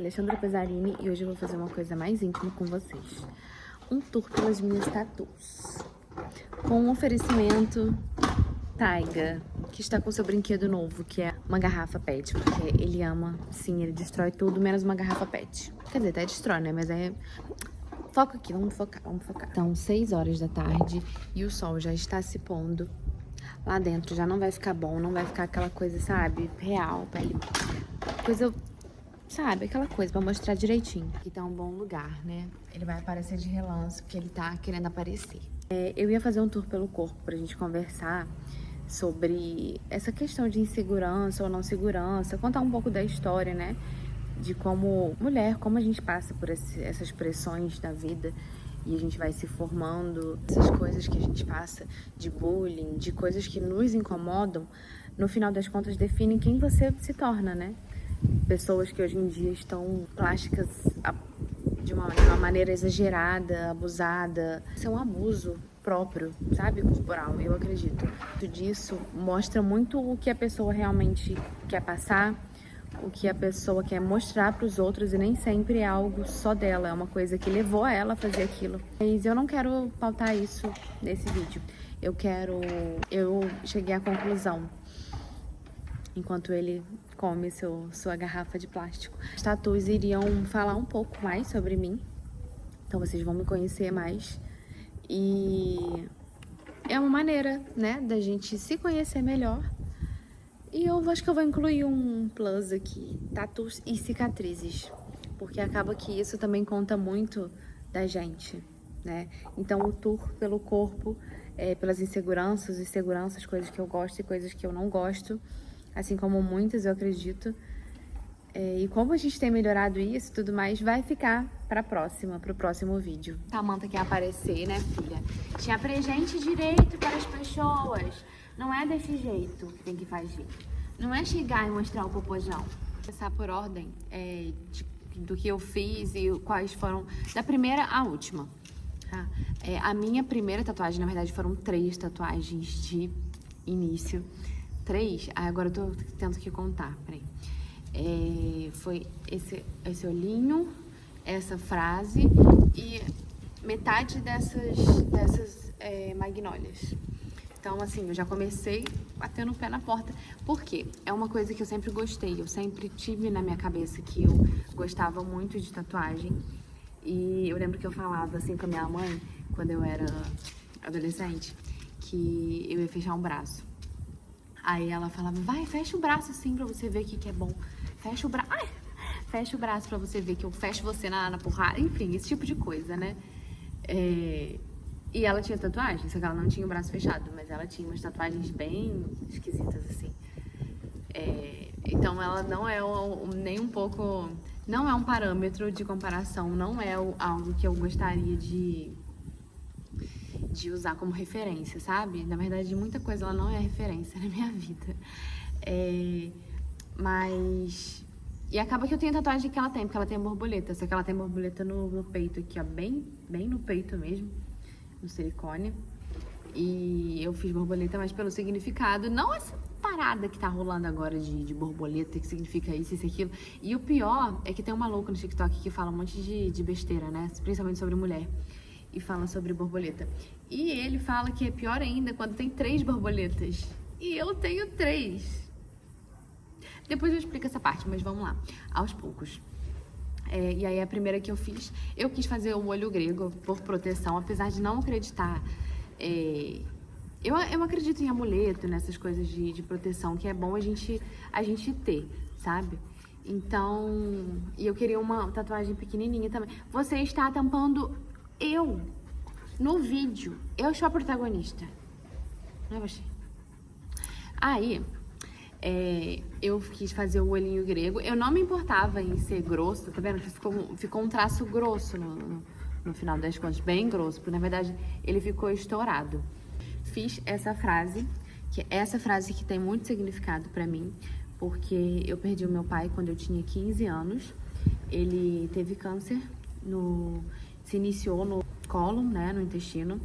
Alexandra Pesarini e hoje eu vou fazer uma coisa mais íntima com vocês. Um tour pelas minhas tatuas. Com um oferecimento Taiga, que está com seu brinquedo novo, que é uma garrafa PET, porque ele ama, sim, ele destrói tudo, menos uma garrafa PET. Quer dizer, até destrói, né? Mas é... Foca aqui, vamos focar. São 6 horas da tarde e o sol já está se pondo. Lá dentro já não vai ficar bom, não vai ficar aquela coisa, sabe, real, pele. Coisa... Sabe, aquela coisa pra mostrar direitinho. Aqui tá um bom lugar, né? Ele vai aparecer de relance, porque ele tá querendo aparecer. Eu ia fazer um tour pelo corpo pra gente conversar sobre essa questão de insegurança ou não segurança. Contar um pouco da história, né? De como mulher, como a gente passa por essas pressões da vida. E a gente vai se formando. Essas coisas que a gente passa de bullying, de coisas que nos incomodam. No final das contas, definem quem você se torna, né? Pessoas que hoje em dia estão plásticas de uma maneira exagerada, abusada. Isso é um abuso próprio, sabe, corporal, eu acredito. Tudo disso mostra muito o que a pessoa realmente quer passar, o que a pessoa quer mostrar para os outros, e nem sempre é algo só dela, é uma coisa que levou a ela a fazer aquilo. Mas eu não quero pautar isso nesse vídeo. Eu cheguei à conclusão, enquanto ele come sua garrafa de plástico. As tatuas iriam falar um pouco mais sobre mim, então vocês vão me conhecer mais. E é uma maneira, né, da gente se conhecer melhor. E eu acho que eu vou incluir um plus aqui, tatuas e cicatrizes, porque acaba que isso também conta muito da gente, né? Então o tour pelo corpo, pelas inseguranças e seguranças, coisas que eu gosto e coisas que eu não gosto, assim como muitas, eu acredito. E como a gente tem melhorado isso e tudo mais, vai ficar pro próximo vídeo. Samanta quer aparecer, né, filha? Te apresente direito para as pessoas. Não é desse jeito que tem que fazer. Não é chegar e mostrar o popozão. Vou começar por ordem do que eu fiz e quais foram, da primeira à última. Tá? A minha primeira tatuagem, na verdade, foram 3 tatuagens de início. 3? Agora eu tô tendo que contar, peraí. Foi esse olhinho, essa frase e metade dessas magnólias. Então, assim, eu já comecei batendo o pé na porta. Por quê? É uma coisa que eu sempre gostei. Eu sempre tive na minha cabeça que eu gostava muito de tatuagem. E eu lembro que eu falava assim com a minha mãe, quando eu era adolescente, que eu ia fechar um braço. Aí ela falava, vai, fecha o braço assim pra você ver o que é bom. Fecha o braço. Ai! Fecha o braço pra você ver que eu fecho você na porrada. Enfim, esse tipo de coisa, né? E ela tinha tatuagem, só que ela não tinha o braço fechado, mas ela tinha umas tatuagens bem esquisitas, assim. Então ela não é nem um pouco... Não é um parâmetro de comparação, não é algo que eu gostaria de usar como referência, sabe? Na verdade, muita coisa ela não é referência na minha vida. Mas... E acaba que eu tenho a tatuagem que ela tem, porque ela tem borboleta. Só que ela tem borboleta no peito aqui, ó, bem no peito mesmo, no silicone. E eu fiz borboleta, mas pelo significado, não essa parada que tá rolando agora de borboleta, que significa isso, aquilo. E o pior é que tem um maluco no TikTok que fala um monte de besteira, né? Principalmente sobre mulher. E fala sobre borboleta. E ele fala que é pior ainda quando tem 3 borboletas. E eu tenho 3. Depois eu explico essa parte, mas vamos lá. Aos poucos. E aí a primeira que eu fiz, eu quis fazer o olho grego por proteção, apesar de não acreditar. Eu acredito em amuleto, nessas coisas de proteção, que é bom a gente ter, sabe? Então, e eu queria uma tatuagem pequenininha também. Você está tampando eu no vídeo. Eu sou a protagonista. Não é você? Aí, eu quis fazer o olhinho grego. Eu não me importava em ser grosso, tá vendo? Ficou um traço grosso no final das contas, bem grosso, porque na verdade ele ficou estourado. Fiz essa frase, que tem muito significado pra mim, porque eu perdi o meu pai quando eu tinha 15 anos. Ele teve câncer, se iniciou no cólon, né, no intestino,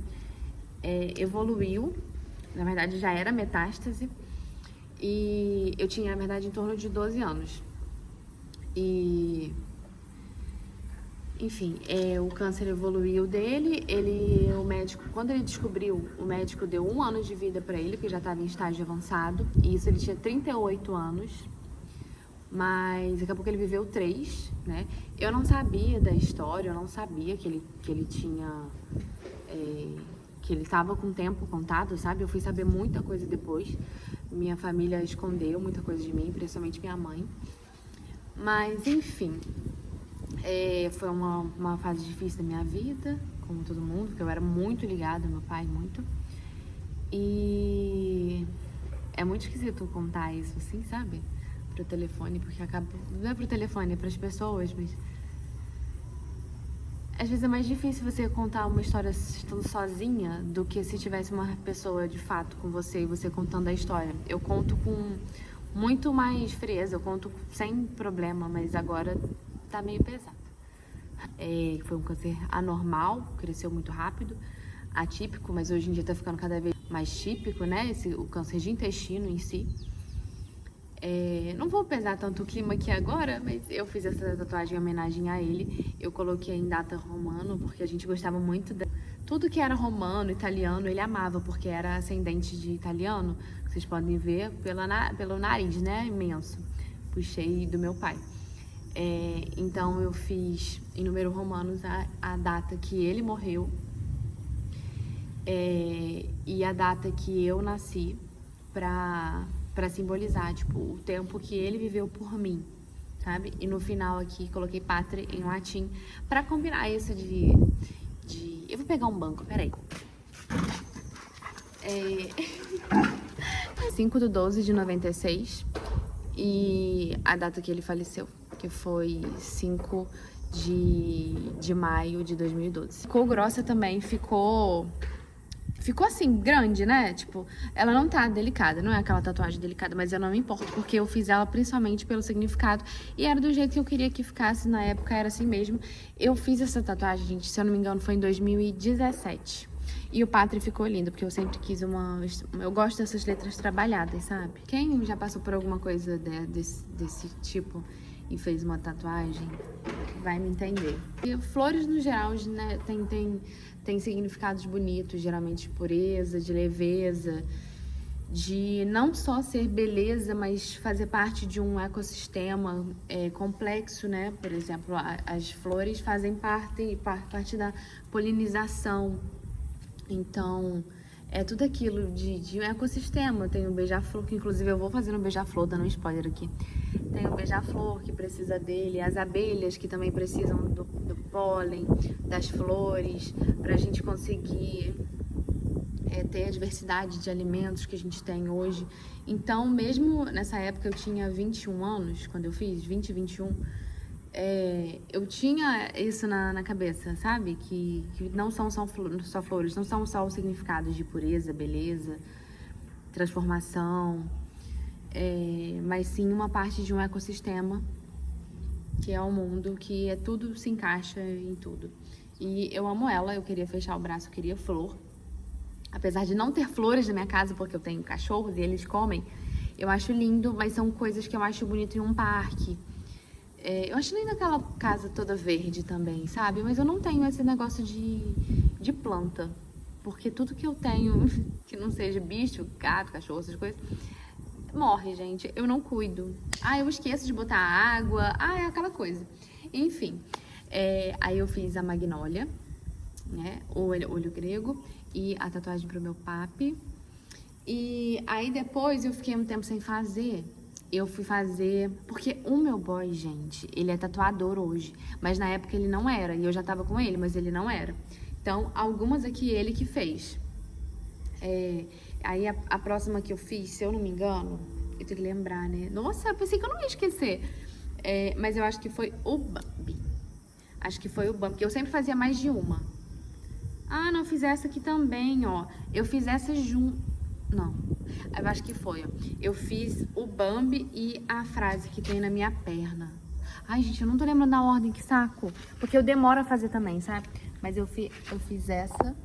evoluiu, na verdade já era metástase, e eu tinha, na verdade, em torno de 12 anos. E Enfim, o câncer evoluiu dele, o médico, quando ele descobriu, o médico deu 1 ano de vida pra ele, porque já estava em estágio avançado, e isso ele tinha 38 anos, mas daqui a pouco ele viveu 3, né? Eu não sabia da história, eu não sabia que ele tinha, que ele estava com o tempo contado, sabe? Eu fui saber muita coisa depois, minha família escondeu muita coisa de mim, principalmente minha mãe, mas enfim... foi uma fase difícil da minha vida, como todo mundo, porque eu era muito ligada ao meu pai, muito. E é muito esquisito contar isso assim, sabe? Pro telefone, porque acaba... Não é pro telefone, é pras pessoas, mas... Às vezes é mais difícil você contar uma história estando sozinha do que se tivesse uma pessoa de fato com você e você contando a história. Eu conto com muito mais frieza, eu conto sem problema, mas agora tá meio pesado. Foi um câncer anormal, cresceu muito rápido, atípico, mas hoje em dia tá ficando cada vez mais típico, né? O câncer de intestino em si. Não vou pesar tanto o clima aqui agora, mas eu fiz essa tatuagem em homenagem a ele. Eu coloquei em data romano, porque a gente gostava muito tudo que era romano, italiano, ele amava, porque era ascendente de italiano. Vocês podem ver pelo nariz, né? Imenso. Puxei do meu pai. Então eu fiz em número romanos a data que ele morreu e a data que eu nasci pra simbolizar, tipo, o tempo que ele viveu por mim, sabe? E no final aqui coloquei pátria em latim pra combinar isso de... Eu vou pegar um banco, peraí. 5/12/96 e a data que ele faleceu, que foi 5 de maio de 2012. Ficou grossa também, ficou assim, grande, né? Tipo, ela não tá delicada, não é aquela tatuagem delicada, mas eu não me importo, porque eu fiz ela principalmente pelo significado e era do jeito que eu queria que ficasse, na época era assim mesmo. Eu fiz essa tatuagem, gente, se eu não me engano, foi em 2017. E o pátria ficou lindo, porque eu sempre quis eu gosto dessas letras trabalhadas, sabe? Quem já passou por alguma coisa desse tipo e fez uma tatuagem vai me entender. E flores, no geral, né, tem significados bonitos, geralmente de pureza, de leveza, de não só ser beleza, mas fazer parte de um ecossistema complexo, né? Por exemplo, as flores fazem parte da polinização. Então, é tudo aquilo de um ecossistema. Tem o beija-flor, que inclusive eu vou fazer um beija-flor, dando um spoiler aqui. Tem o beija-flor, que precisa dele, as abelhas, que também precisam do pólen, das flores, pra gente conseguir ter a diversidade de alimentos que a gente tem hoje. Então, mesmo nessa época, eu tinha 21 anos, quando eu fiz, 20, 21, eu tinha isso na cabeça, sabe? Que não são só flores, não são só os significados de pureza, beleza, transformação, mas sim uma parte de um ecossistema, que é o mundo, que tudo se encaixa em tudo. E eu amo ela, eu queria fechar o braço, eu queria flor. Apesar de não ter flores na minha casa, porque eu tenho cachorros e eles comem, eu acho lindo, mas são coisas que eu acho bonito em um parque. Eu acho lindo aquela casa toda verde também, sabe? Mas eu não tenho esse negócio de planta. Porque tudo que eu tenho, que não seja bicho, gato, cachorro, essas coisas, morre, gente. Eu não cuido. Eu esqueço de botar água. É aquela coisa. Enfim, aí eu fiz a magnólia, né? O olho grego e a tatuagem pro meu papi. E aí depois eu fiquei um tempo sem fazer. Eu fui fazer... Porque o meu boy, gente, ele é tatuador hoje. Mas na época ele não era. E eu já tava com ele, mas ele não era. Então, algumas aqui ele que fez. Aí a próxima que eu fiz, se eu não me engano... Eu tenho que lembrar, né? Nossa, eu pensei que eu não ia esquecer. Mas eu acho que foi o Bambi. Acho que foi o Bambi. Porque eu sempre fazia mais de uma. Não, eu fiz essa aqui também, ó. Eu fiz essa junto... Não, eu acho que foi, ó. Eu fiz o Bambi e a frase que tem na minha perna. Gente, eu não tô lembrando da ordem, que saco. Porque eu demoro a fazer também, sabe? Mas eu fiz essa.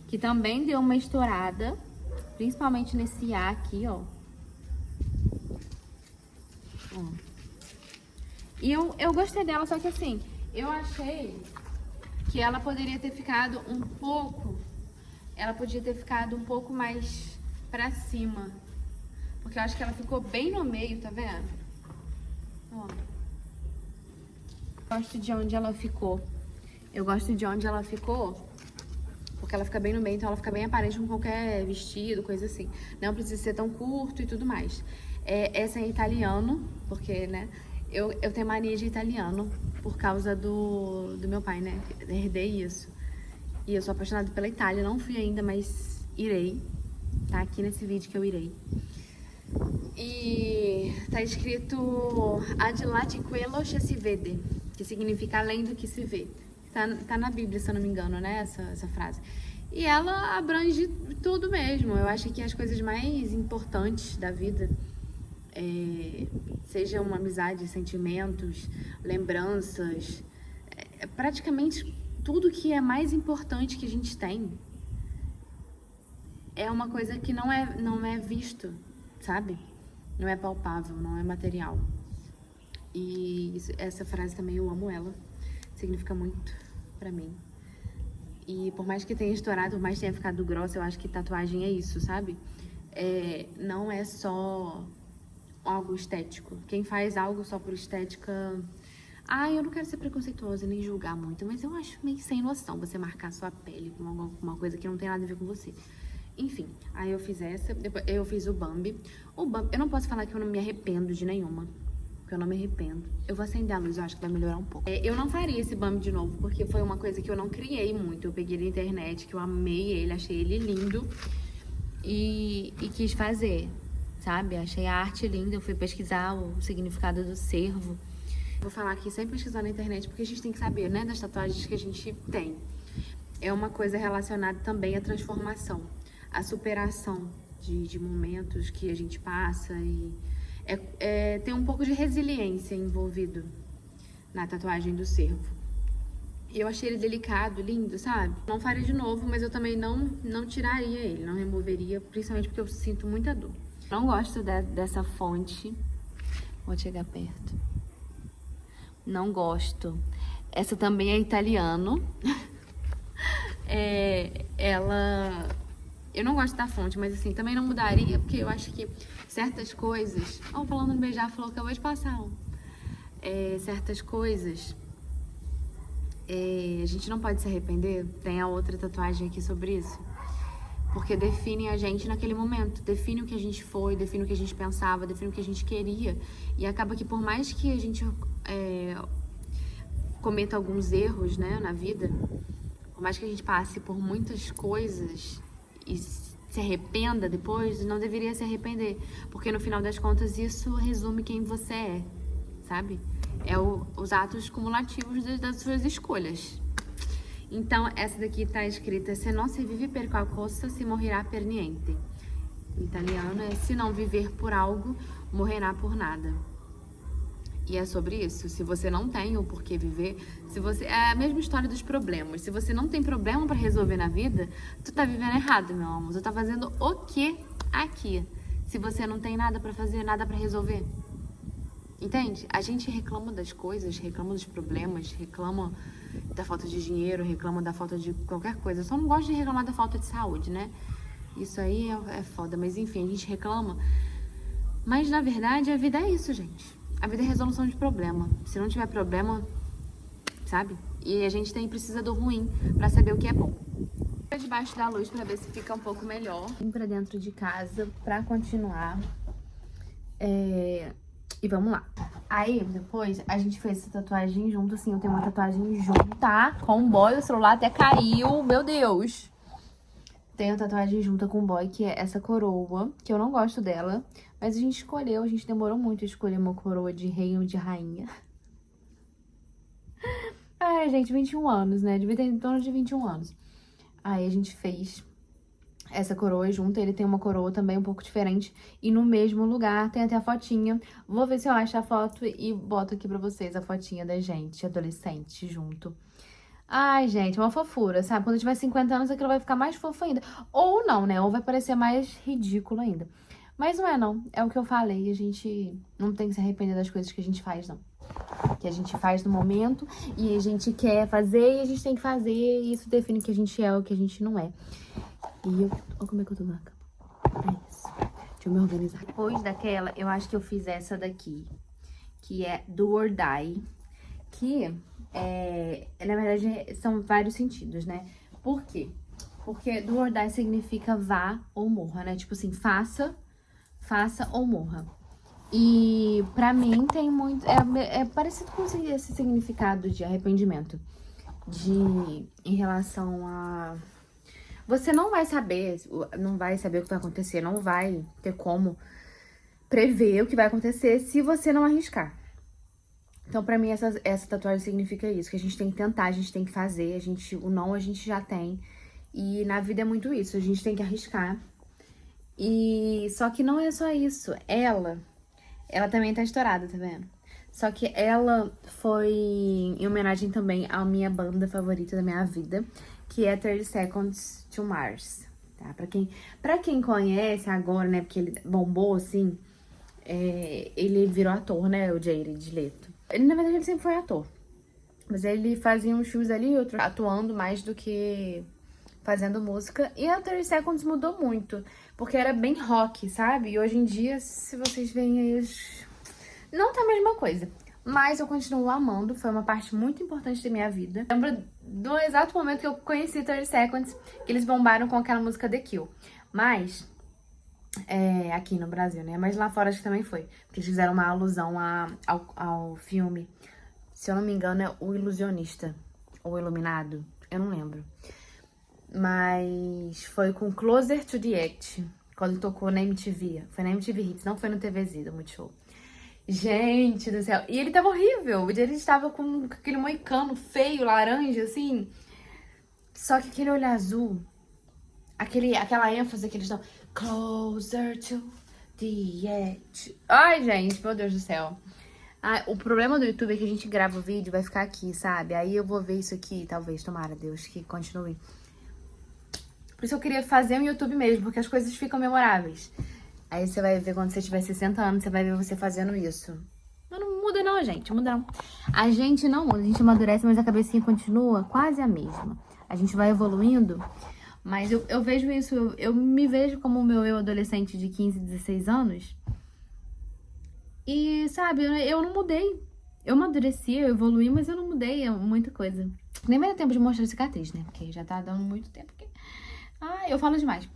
Que também deu uma estourada. Principalmente nesse A aqui, ó. E eu gostei dela, só que assim, eu achei que ela poderia ter ficado um pouco... Ela podia ter ficado um pouco mais pra cima. Porque eu acho que ela ficou bem no meio, tá vendo? Ó. Gosto de onde ela ficou. Eu gosto de onde ela ficou, porque ela fica bem no meio, então ela fica bem aparente com qualquer vestido, coisa assim. Não precisa ser tão curto e tudo mais. Essa é em italiano, porque, né, eu tenho mania de italiano por causa do meu pai, né? Herdei isso. E eu sou apaixonada pela Itália, não fui ainda, mas irei. Tá aqui nesse vídeo que eu irei. E tá escrito Ad là di quello che si vede, que significa além do que se vê. Tá na Bíblia, se eu não me engano, né, essa frase. E ela abrange tudo mesmo. Eu acho que as coisas mais importantes da vida, seja uma amizade, sentimentos, lembranças, praticamente tudo que é mais importante que a gente tem é uma coisa que não é visto, sabe? Não é palpável, não é material. E essa frase também, eu amo ela. Significa muito pra mim. E por mais que tenha estourado, por mais que tenha ficado grossa, eu acho que tatuagem é isso, sabe? Não é só algo estético. Quem faz algo só por estética... eu não quero ser preconceituosa nem julgar muito, mas eu acho meio sem noção você marcar sua pele com uma coisa que não tem nada a ver com você. Enfim, aí eu fiz essa, depois eu fiz o Bambi. Eu não posso falar que eu não me arrependo de nenhuma, porque eu não me arrependo. Eu vou acender a luz, eu acho que vai melhorar um pouco. Eu não faria esse Bambi de novo, porque foi uma coisa que eu não criei muito. Eu peguei na internet, que eu amei ele, achei ele lindo e quis fazer, sabe? Achei a arte linda, eu fui pesquisar o significado do cervo. Vou falar aqui sem pesquisar na internet, porque a gente tem que saber, né, das tatuagens que a gente tem. É uma coisa relacionada também à transformação, à superação de momentos que a gente passa e tem um pouco de resiliência envolvido na tatuagem do cervo. Eu achei ele delicado, lindo, sabe? Não faria de novo, mas eu também não tiraria ele, não removeria, principalmente porque eu sinto muita dor. Não gosto dessa fonte. Vou chegar perto. Não gosto. Essa também é italiano. Eu não gosto da fonte, mas assim, também não mudaria, porque eu acho que certas coisas... falando no beijar, falou que acabou de passar. Certas coisas, a gente não pode se arrepender. Tem a outra tatuagem aqui sobre isso. Porque define a gente naquele momento. Define o que a gente foi, define o que a gente pensava, define o que a gente queria. E acaba que por mais que a gente cometa alguns erros, né, na vida, por mais que a gente passe por muitas coisas e se arrependa depois, não deveria se arrepender. Porque no final das contas isso resume quem você é, sabe? Os atos cumulativos das suas escolhas. Então, essa daqui tá escrita: se non si vive per qualcosa, si morirá per niente. Em italiano é: se não viver por algo, morrerá por nada. E é sobre isso. Se você não tem o porquê viver, é a mesma história dos problemas. Se você não tem problema pra resolver na vida, tu tá vivendo errado, meu amor. Tu tá fazendo o quê aqui? Se você não tem nada pra fazer, nada pra resolver. Entende? A gente reclama das coisas, reclama dos problemas, reclama da falta de dinheiro, reclama da falta de qualquer coisa. Eu só não gosto de reclamar da falta de saúde, né? Isso aí é foda, mas enfim, a gente reclama. Mas na verdade a vida é isso, gente. A vida é resolução de problema. Se não tiver problema, sabe? E a gente precisa do ruim pra saber o que é bom. Vou debaixo da luz pra ver se fica um pouco melhor. Vim pra dentro de casa pra continuar. E vamos lá. Aí, depois, a gente fez essa tatuagem junto, assim, eu tenho uma tatuagem junta com o boy, o celular até caiu, meu Deus. Tenho a tatuagem junta com o boy, que é essa coroa, que eu não gosto dela, mas a gente escolheu, a gente demorou muito a escolher uma coroa de rei ou de rainha. Ai, gente, 21 anos, né? Devia ter em torno de 21 anos. Aí a gente fez essa coroa junta, ele tem uma coroa também um pouco diferente e no mesmo lugar, tem até a fotinha. Vou ver se eu acho a foto e boto aqui pra vocês a fotinha da gente, adolescente, junto. Ai, gente, é uma fofura, sabe? Quando eu tiver 50 anos, aquilo vai ficar mais fofo ainda. Ou não, né? Ou vai parecer mais ridículo ainda. Mas não é, não. É o que eu falei, a gente não tem que se arrepender das coisas que a gente faz, não. que a gente faz no momento e a gente quer fazer e a gente tem que fazer e isso define o que a gente é ou o que a gente não é. E eu... Olha como é que eu tô na cama. É isso. Deixa eu me organizar. Depois daquela, eu acho que eu fiz essa daqui, que é Do or Die, que na verdade são vários sentidos, né? Por quê? Porque do or die significa vá ou morra, né? Tipo assim, faça ou morra. E pra mim tem muito... É parecido com esse significado de arrependimento. Em relação a... Você não vai saber o que vai acontecer, não vai ter como prever o que vai acontecer se você não arriscar. Então, pra mim, essa tatuagem significa isso, que a gente tem que tentar, a gente tem que fazer, o não a gente já tem. E na vida é muito isso, a gente tem que arriscar. E só que não é só isso, ela também tá estourada, tá vendo? Só que ela foi em homenagem também à minha banda favorita da minha vida, que é 30 Seconds to Mars, tá? Pra quem conhece agora, né, porque ele bombou, assim, ele virou ator, né, o Jared Leto. Ele, na verdade, ele sempre foi ator, mas ele fazia uns filmes ali e outros, atuando mais do que fazendo música. E a 30 Seconds mudou muito, porque era bem rock, sabe? E hoje em dia, se vocês veem aí, não tá a mesma coisa. Mas eu continuo amando, foi uma parte muito importante da minha vida. Lembro do exato momento que eu conheci 30 Seconds, que eles bombaram com aquela música The Kill. Mas, aqui no Brasil, né? Mas lá fora acho que também foi. Porque eles fizeram uma alusão ao filme, se eu não me engano, é O Ilusionista, ou Iluminado, eu não lembro. Mas foi com Closer to the Act, quando tocou na MTV. Foi na MTV Hits, não foi no TVZ do Multishow. Gente do céu. E ele tava horrível. O dia ele estava com aquele moicano feio, laranja, assim. Só que aquele olho azul, aquela ênfase que eles dão. Closer to the edge. Ai, gente, meu Deus do céu. O problema do YouTube é que a gente grava o vídeo, vai ficar aqui, sabe? Aí eu vou ver isso aqui, talvez, tomara Deus, que continue. Por isso eu queria fazer um YouTube mesmo, porque as coisas ficam memoráveis. Aí você vai ver quando você tiver 60 anos, você vai ver você fazendo isso. Mas não muda não, gente, muda não. A gente não muda, a gente amadurece, mas a cabecinha continua quase a mesma. A gente vai evoluindo, mas eu vejo isso, eu me vejo como o meu eu adolescente de 15, 16 anos. E, sabe, eu não mudei. Eu amadureci, eu evoluí, mas eu não mudei, é muita coisa. Nem vai dar tempo de mostrar a cicatriz, né? Porque já tá dando muito tempo. Eu falo demais.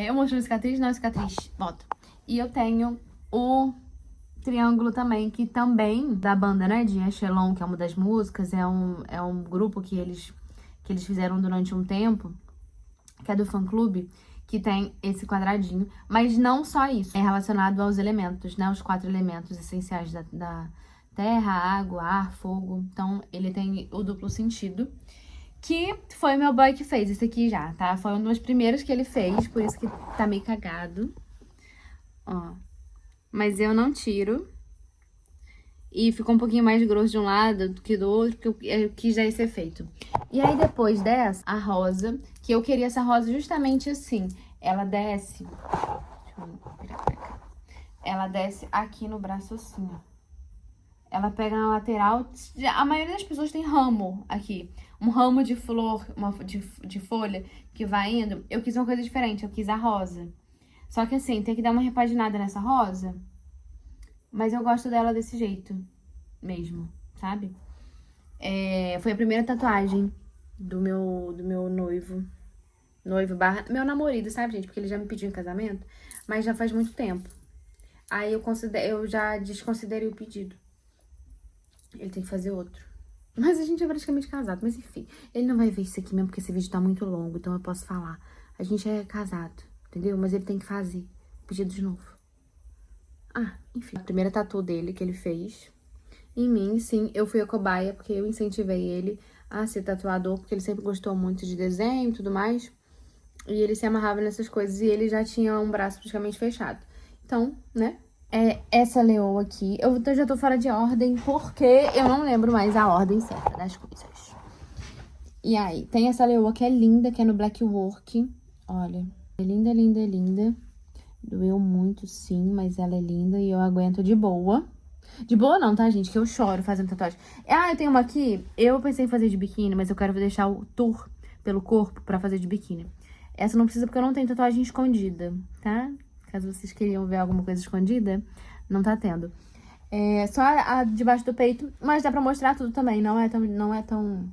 Eu mostro a cicatriz, não a cicatriz, volta. E eu tenho o Triângulo também, que também, da banda, né, de Echelon, que é uma das músicas, é um grupo que eles fizeram durante um tempo, que é do fã-clube, que tem esse quadradinho. Mas não só isso, é relacionado aos elementos, né, os 4 elementos essenciais da terra, água, ar, fogo. Então, ele tem o duplo sentido. Que foi meu boy que fez esse aqui já, tá? Foi um dos primeiros que ele fez, por isso que tá meio cagado. Ó. Mas eu não tiro. E ficou um pouquinho mais grosso de um lado do que do outro, porque eu quis dar esse efeito. E aí, depois dessa, a rosa, que eu queria essa rosa justamente assim. Ela desce... Deixa eu virar pra cá. Ela desce aqui no braço assim, ó. Ela pega na lateral. A maioria das pessoas tem ramo aqui. Um ramo de flor, de folha que vai indo. Eu quis uma coisa diferente, eu quis a rosa. Só que assim, tem que dar uma repaginada nessa rosa. Mas eu gosto dela desse jeito mesmo, sabe? Foi a primeira tatuagem do meu noivo. Noivo / meu namorado, sabe, gente? Porque ele já me pediu em casamento. Mas já faz muito tempo. Aí eu já desconsiderei o pedido. Ele tem que fazer outro. Mas a gente é praticamente casado. Mas enfim, ele não vai ver isso aqui mesmo, porque esse vídeo tá muito longo. Então eu posso falar. A gente é casado, entendeu? Mas ele tem que fazer. Pedido de novo. Enfim. A primeira tatu dele que ele fez. Em mim, sim, eu fui a cobaia, porque eu incentivei ele a ser tatuador. Porque ele sempre gostou muito de desenho e tudo mais. E ele se amarrava nessas coisas. E ele já tinha um braço praticamente fechado. Então, né? Essa leoa aqui, eu já tô fora de ordem, porque eu não lembro mais a ordem certa das coisas. E aí, tem essa leoa que é linda, que é no Black Work. Olha, é linda, linda, linda. Doeu muito, sim, mas ela é linda e eu aguento de boa. De boa não, tá, gente? Que eu choro fazendo tatuagem. Ah, eu tenho uma aqui. Eu pensei em fazer de biquíni, mas eu quero deixar o tour pelo corpo pra fazer de biquíni. Essa não precisa porque eu não tenho tatuagem escondida, tá? Caso vocês queriam ver alguma coisa escondida, não tá tendo. É só a debaixo do peito, mas dá pra mostrar tudo também. Não é tão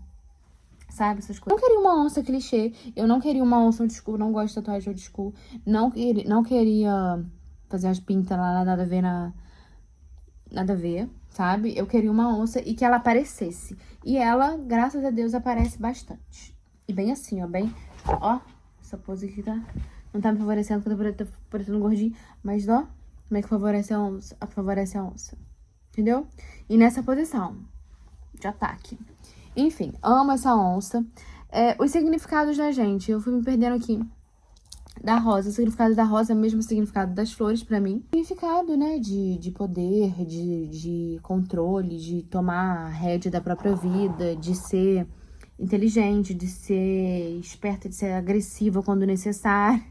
sabe, essas coisas. Não queria uma onça clichê. Eu não queria uma onça old school. Não gosto de tatuagem old school. Não queria fazer as pintas lá, nada a ver nada a ver, sabe? Eu queria uma onça e que ela aparecesse. E ela, graças a Deus, aparece bastante. E bem assim, ó, bem... Ó, essa pose aqui tá... Não tá me favorecendo, porque eu tô parecendo gordinho. Mas, ó, como é que favorece a onça? Favorece a onça. Entendeu? E nessa posição de ataque. Enfim, amo essa onça. Os significados da gente, eu fui me perdendo aqui. Da rosa, o significado da rosa é o mesmo significado das flores pra mim. Significado, né, de poder, de controle, de tomar a rédea da própria vida, de ser inteligente, de ser esperta, de ser agressiva quando necessário.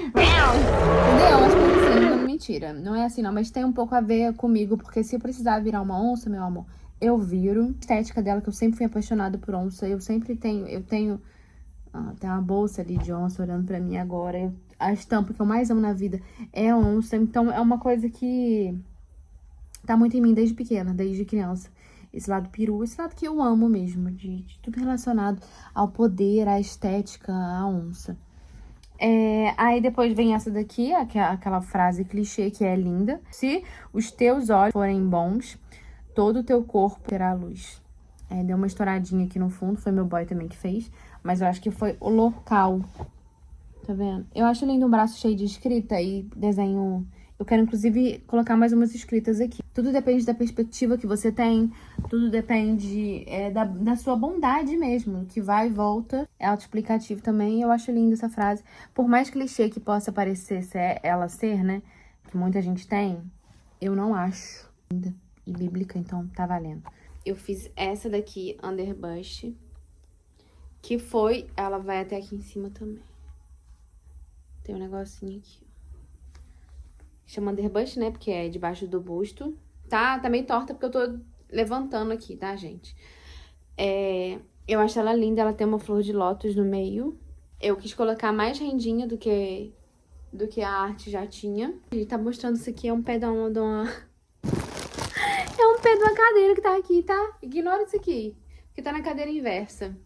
Entendeu? Acho que assim, não, mentira. Não é assim não, mas tem um pouco a ver comigo, porque se eu precisar virar uma onça, meu amor, eu viro. A estética dela, que eu sempre fui apaixonada por onça, eu tenho... tem uma bolsa ali de onça olhando pra mim agora. A estampa que eu mais amo na vida é onça. Então, é uma coisa que tá muito em mim desde pequena, desde criança. Esse lado peru, esse lado que eu amo mesmo, de tudo relacionado ao poder, à estética, à onça. Aí depois vem essa daqui, aquela frase clichê que é linda. Se os teus olhos forem bons, todo o teu corpo terá luz. Deu uma estouradinha aqui no fundo, foi meu boy também que fez. Mas eu acho que foi o local. Tá vendo? Eu acho lindo um braço cheio de escrita e desenho... Eu quero, inclusive, colocar mais umas escritas aqui. Tudo depende da perspectiva que você tem. Tudo depende da sua bondade mesmo. Que vai e volta. É autoexplicativo também. Eu acho linda essa frase. Por mais clichê que possa parecer ela ser, né? Que muita gente tem. Eu não acho linda e bíblica, então tá valendo. Eu fiz essa daqui, underbust. Que foi... Ela vai até aqui em cima também. Tem um negocinho aqui, ó. Chama underbust, né? Porque é debaixo do busto. Tá meio torta porque eu tô levantando aqui, tá, gente? Eu acho ela linda. Ela tem uma flor de lótus no meio. Eu quis colocar mais rendinha do que a arte já tinha. Ele tá mostrando isso aqui. É um pé de uma... É um pé de uma cadeira que tá aqui, tá? Ignora isso aqui. Que tá na cadeira inversa.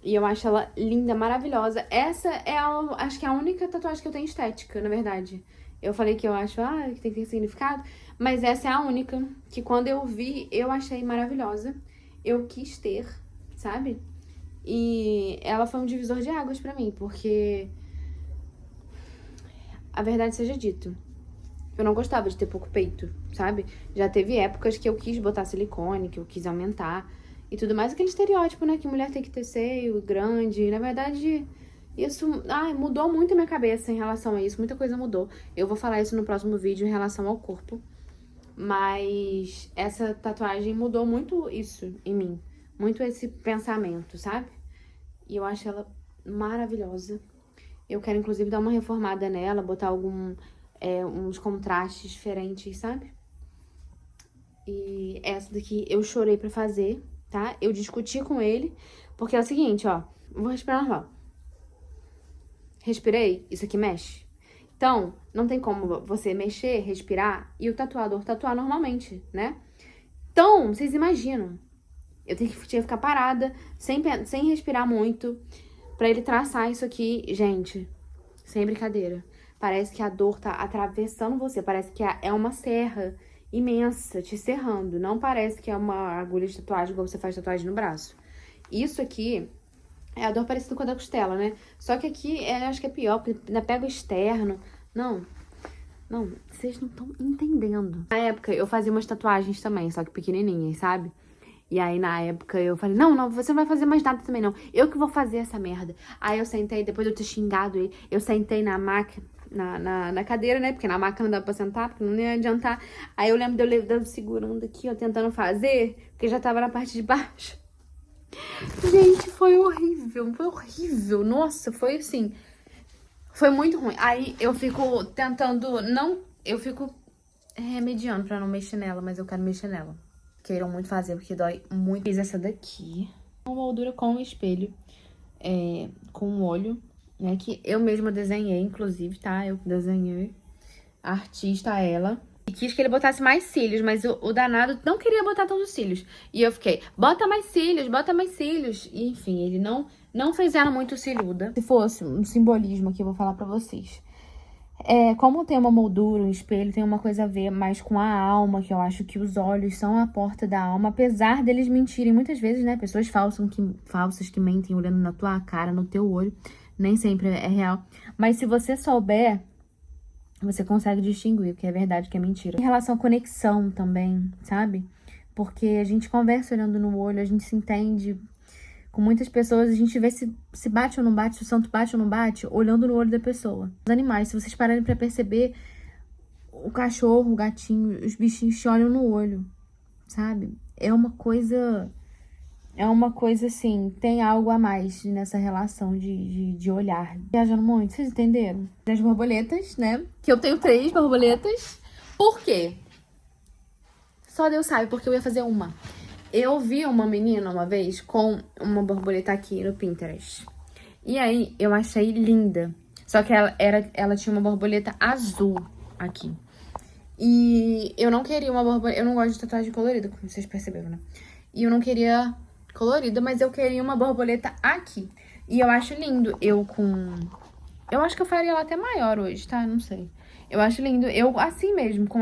E eu acho ela linda, maravilhosa. Essa é, acho que é a única tatuagem que eu tenho estética, na verdade. Eu falei que eu acho, que tem que ter significado. Mas essa é a única que quando eu vi, eu achei maravilhosa. Eu quis ter, sabe? E ela foi um divisor de águas pra mim, porque... A verdade seja dito, eu não gostava de ter pouco peito, sabe? Já teve épocas que eu quis botar silicone, que eu quis aumentar... E tudo mais, aquele estereótipo, né? Que mulher tem que ter seio grande. Na verdade, isso mudou muito a minha cabeça em relação a isso. Muita coisa mudou. Eu vou falar isso no próximo vídeo em relação ao corpo. Mas essa tatuagem mudou muito isso em mim. Muito esse pensamento, sabe? E eu acho ela maravilhosa. Eu quero, inclusive, dar uma reformada nela. Botar uns contrastes diferentes, sabe? E essa daqui eu chorei pra fazer. Tá? Eu discuti com ele, porque é o seguinte, ó. Vou respirar normal. Respirei, isso aqui mexe. Então, não tem como você mexer, respirar e o tatuador tatuar normalmente, né? Então, vocês imaginam. Eu tinha que ficar parada, sem respirar muito, pra ele traçar isso aqui. Gente, sem brincadeira. Parece que a dor tá atravessando você, parece que é uma serra imensa, te serrando. Não parece que é uma agulha de tatuagem, igual você faz tatuagem no braço. Isso aqui é a dor parecida com a da costela, né? Só que aqui, eu acho que é pior, porque ainda pega o externo. Não, vocês não estão entendendo. Na época, eu fazia umas tatuagens também, só que pequenininhas, sabe? E aí, na época, eu falei, não, você não vai fazer mais nada também, não. Eu que vou fazer essa merda. Aí eu sentei, depois de eu ter xingado ele, eu sentei na máquina, na cadeira, né? Porque na máquina não dava pra sentar, porque não ia adiantar. Aí eu lembro de eu segurando aqui, ó, tentando fazer, porque já tava na parte de baixo. Gente, foi horrível, foi horrível. Nossa, foi assim, foi muito ruim. Aí eu fico tentando, eu fico remediando pra não mexer nela, mas eu quero mexer nela. Queiram muito fazer, porque dói muito. Fiz essa daqui. Uma moldura com o espelho, com o olho, né? Que eu mesma desenhei, inclusive, tá? Eu desenhei. A artista, ela. E quis que ele botasse mais cílios, mas o danado não queria botar todos os cílios. E eu fiquei, bota mais cílios, bota mais cílios. E, enfim, ele não fez ela muito cíliuda. Se fosse um simbolismo aqui, eu vou falar pra vocês. Como tem uma moldura, um espelho, tem uma coisa a ver mais com a alma, que eu acho que os olhos são a porta da alma, apesar deles mentirem muitas vezes, né? Pessoas falsas que mentem olhando na tua cara, no teu olho, nem sempre é real. Mas se você souber, você consegue distinguir o que é verdade e o que é mentira. Em relação à conexão também, sabe? Porque a gente conversa olhando no olho, a gente se entende. Com muitas pessoas, a gente vê se bate ou não bate, se o santo bate ou não bate, olhando no olho da pessoa. Os animais, se vocês pararem pra perceber, o cachorro, o gatinho, os bichinhos te olham no olho, sabe? É uma coisa assim, tem algo a mais nessa relação de olhar. Viajando muito, vocês entenderam? As borboletas, né? Que eu tenho 3 borboletas. Por quê? Só Deus sabe, porque eu ia fazer uma. Eu vi uma menina uma vez com uma borboleta aqui no Pinterest. E aí, eu achei linda. Só que ela tinha uma borboleta azul aqui. E eu não queria uma borboleta... Eu não gosto de tatuagem colorida, como vocês perceberam, né? E eu não queria colorida, mas eu queria uma borboleta aqui. E eu acho lindo eu acho que eu faria ela até maior hoje, tá? Não sei. Eu acho lindo eu assim mesmo, com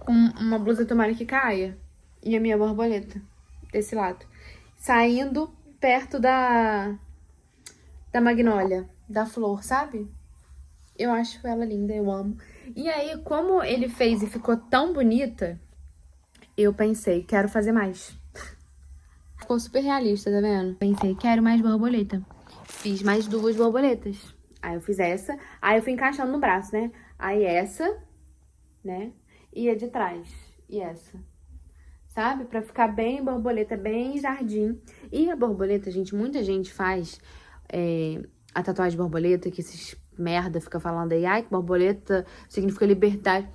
uma blusa tomara que caia. E a minha borboleta, desse lado. Saindo perto da magnólia, da flor, sabe? Eu acho ela linda, eu amo. E aí, como ele fez e ficou tão bonita, eu pensei, quero fazer mais. Ficou super realista, tá vendo? Pensei, quero mais borboleta. Fiz mais 2 borboletas. Aí eu fiz essa, aí eu fui encaixando no braço, né? Aí essa, né? E a de trás. E essa. Sabe? Pra ficar bem borboleta, bem jardim. E a borboleta, gente, muita gente faz a tatuagem de borboleta, que esses merda fica falando aí, ai, que borboleta significa liberdade.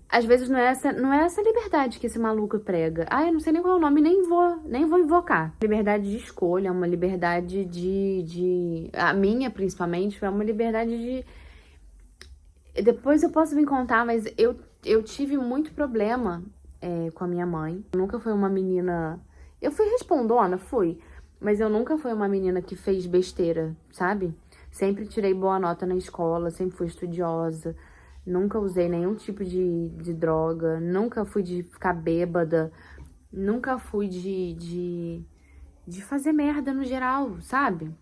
Às vezes não é essa liberdade que esse maluco prega. Ai, eu não sei nem qual é o nome, nem vou invocar. Liberdade de escolha, uma liberdade a minha, principalmente, é uma liberdade de... Depois eu posso vir contar, mas eu tive muito problema com a minha mãe. Eu nunca fui uma menina... Eu fui respondona, fui. Mas eu nunca fui uma menina que fez besteira, sabe? Sempre tirei boa nota na escola, sempre fui estudiosa. Nunca usei nenhum tipo de droga. Nunca fui de ficar bêbada. Nunca fui de fazer merda no geral, sabe?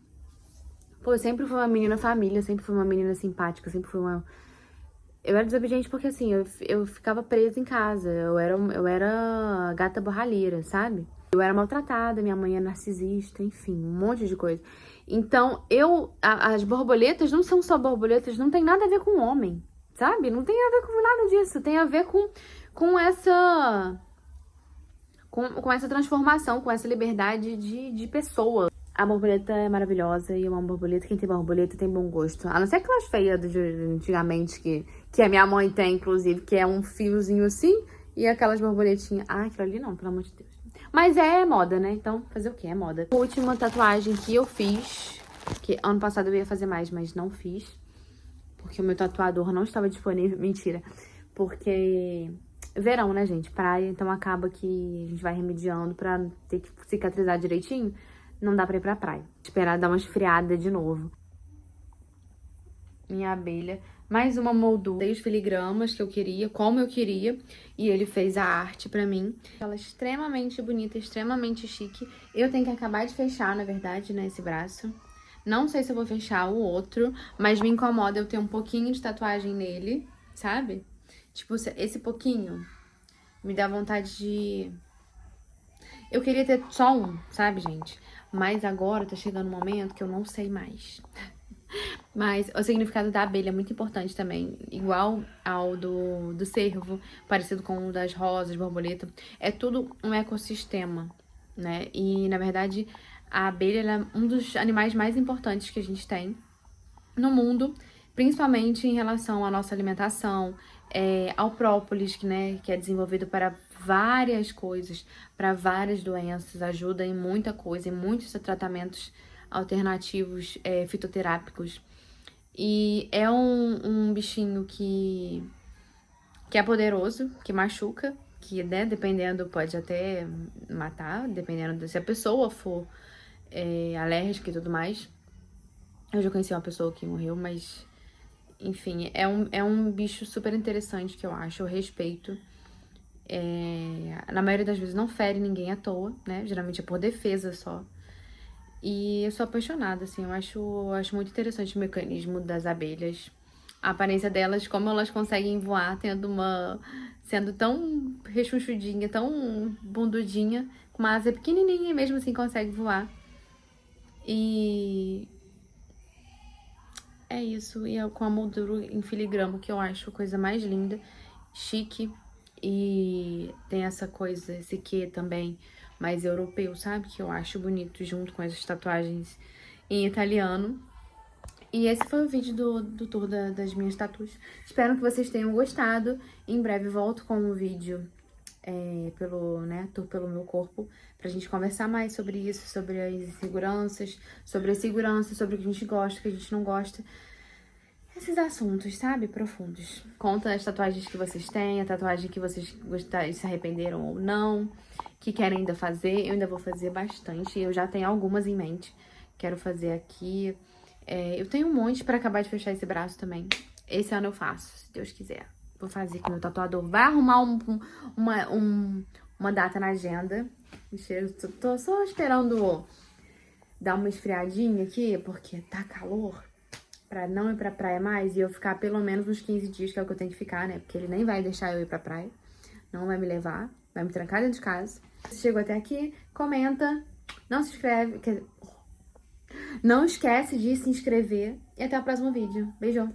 Pô, eu sempre fui uma menina família, sempre fui uma menina simpática, sempre fui uma... Eu era desobediente porque, assim, eu ficava presa em casa. Eu era gata borralheira, sabe? Eu era maltratada, minha mãe é narcisista, enfim, um monte de coisa. Então, as borboletas não são só borboletas, não tem nada a ver com homem, sabe? Não tem a ver com nada disso. Tem a ver com essa transformação, com essa liberdade de pessoa. A borboleta é maravilhosa e eu amo borboleta. Quem tem borboleta tem bom gosto. A não ser aquelas feias de antigamente que a minha mãe tem, inclusive, que é um fiozinho assim e aquelas borboletinhas. Ah, aquilo ali não, pelo amor de Deus. Mas é moda, né? Então, fazer o quê? É moda. A última tatuagem que eu fiz, que ano passado eu ia fazer mais, mas não fiz. Porque o meu tatuador não estava disponível. Mentira. Porque... verão, né, gente? Praia, então acaba que a gente vai remediando pra ter que cicatrizar direitinho. Não dá pra ir pra praia. Esperar dar uma esfriada de novo. Minha abelha. Mais uma moldura. Dei os filigramas que eu queria, como eu queria. E ele fez a arte pra mim. Ela é extremamente bonita, extremamente chique. Eu tenho que acabar de fechar, na verdade, né, esse braço. Não sei se eu vou fechar o outro, mas me incomoda eu ter um pouquinho de tatuagem nele, sabe? Tipo, esse pouquinho me dá vontade de... Eu queria ter só um, sabe, gente? Mas agora tá chegando um momento que eu não sei mais. Mas o significado da abelha é muito importante também. Igual ao do cervo, parecido com o das rosas, borboleta. É tudo um ecossistema, né? E, na verdade, a abelha ela é um dos animais mais importantes que a gente tem no mundo. Principalmente em relação à nossa alimentação, ao própolis, que é desenvolvido para várias coisas, para várias doenças, ajuda em muita coisa, em muitos tratamentos alternativos fitoterápicos. E é um bichinho que é poderoso, que machuca, que, né, dependendo, pode até matar, dependendo se a pessoa for alérgica e tudo mais. Eu já conheci uma pessoa que morreu, mas, enfim, é um bicho super interessante que eu acho, eu respeito. Na maioria das vezes não fere ninguém à toa, né? Geralmente é por defesa só. E eu sou apaixonada, assim, eu acho muito interessante o mecanismo das abelhas. A aparência delas, como elas conseguem voar, sendo tão rechonchudinha, tão bundudinha, com uma asa pequenininha e mesmo assim consegue voar. E é isso, e com a moldura em filigrama, que eu acho a coisa mais linda, chique. E tem essa coisa, esse quê também mais europeu, sabe? Que eu acho bonito, junto com as tatuagens em italiano. E esse foi o vídeo do tour das minhas tatuas. Espero que vocês tenham gostado. Em breve volto com um vídeo tour pelo meu corpo, pra gente conversar mais sobre isso, sobre as inseguranças, sobre a segurança, sobre o que a gente gosta, o que a gente não gosta. Esses assuntos, sabe? Profundos. Conta as tatuagens que vocês têm, a tatuagem que vocês gostaram, se arrependeram ou não, que querem ainda fazer. Eu ainda vou fazer bastante, eu já tenho algumas em mente. Quero fazer aqui. Eu tenho um monte pra acabar de fechar esse braço também. Esse ano eu faço, se Deus quiser. Vou fazer com o meu tatuador. Vai arrumar uma data na agenda. Tô só esperando dar uma esfriadinha aqui, porque tá calor. Pra não ir pra praia mais e eu ficar pelo menos uns 15 dias, que é o que eu tenho que ficar, né? Porque ele nem vai deixar eu ir pra praia. Não vai me levar. Vai me trancar dentro de casa. Se chegou até aqui, comenta. Não se inscreve. Não esquece de se inscrever. E até o próximo vídeo. Beijão!